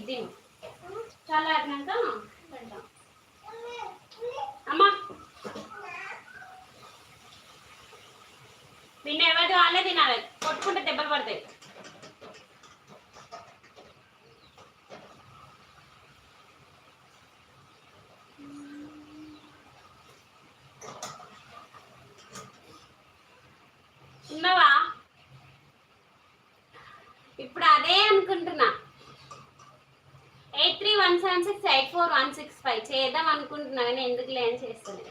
ఇది చాలా ఆడినాక పెడతాం. అమ్మా నిన్న ఎవరిది వాళ్ళే తినాలి, కొట్టుకుంటే దెబ్బలు పడతాయి. ఉన్నావా? ఇప్పుడు అదే అనుకుంటున్నా. 8317684165 చేద్దాం అనుకుంటున్నా కానీ ఎందుకు లేని చేస్తాను.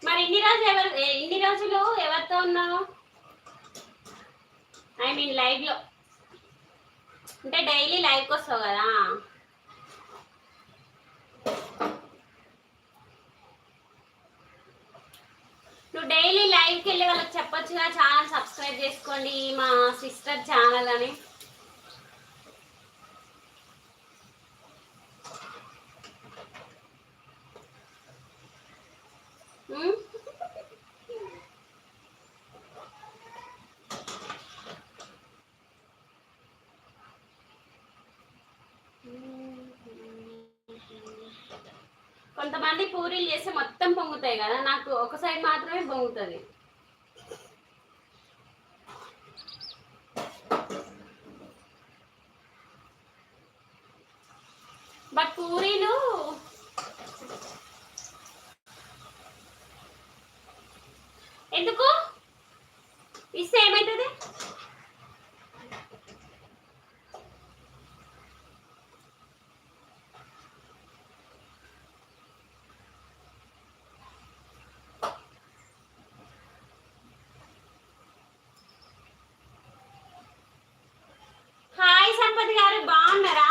మరి ఇన్ని రోజులు ఎవరితో ఉన్నావు? ఐ మీన్ లైవ్ లో అంటే డైలీ లైవ్కి వస్తావు కదా. నువ్వు డైలీ లైవ్కి వెళ్ళి వాళ్ళకి చెప్పొచ్చుగా ఛానల్ సబ్స్క్రైబ్ చేసుకోండి మా సిస్టర్ ఛానల్ అని. కొంతమంది పూరీలు చేస్తే మొత్తం పొంగుతాయి కదా, నాకు ఒక సైడ్ మాత్రమే పొంగుతుంది. బట్ పూరీలు ఎందుకు ఇస్తే ఏమవుతుంది? హాయ్ సంపతి గారు, బాగున్నారా?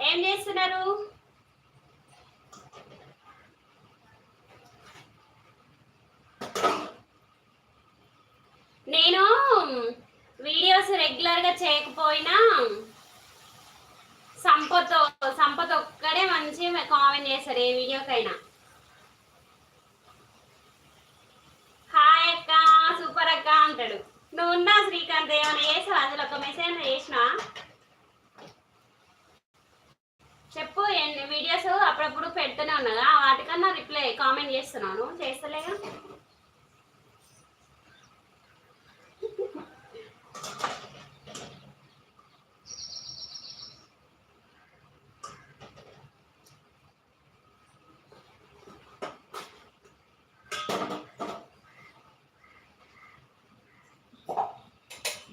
ఏం చేస్తున్నారు? నేను వీడియోస్ రెగ్యులర్గా చేయకపోయినా సంపత్ ఒక్కడే మంచి కామెంట్ చేస్తారు ఏ వీడియోకైనా. హాయ్ అక్క, సూపర్ అక్క అంటాడు. నువ్వు ఉన్నా శ్రీకాంత్ ఏమైనా చేసావు? అసలు ఒక మెసేజ్ చేసినా చెప్పు. వీడియోస్ అప్పుడప్పుడు పెడుతూనే ఉన్నదా, వాటికన్నా రిప్లై కామెంట్ చేస్తున్నాను, చేస్తలేగా.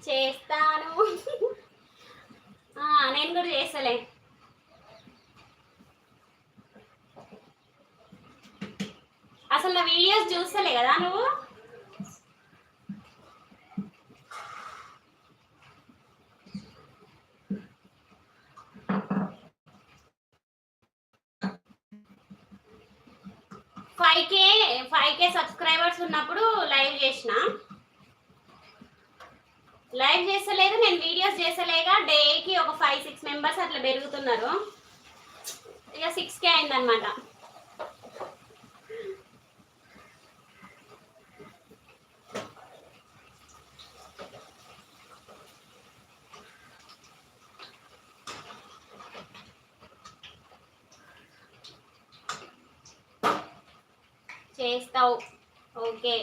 చేస్తాను నేను కూడా చేస్తలే. అసలు నా వీడియోస్ చూస్తలే కదా నువ్వు? ఫైవ్ కే సబ్స్క్రైబర్స్ ఉన్నప్పుడు లైవ్ చేసిన. లైవ్ చేస్తలేదు, నేను వీడియోస్ చేస్తలేగా. డేకి ఒక 5-6 మెంబర్స్ అట్లా పెరుగుతున్నారు. ఇక 6K అయిందనమాట. చేస్తావు ఓకే.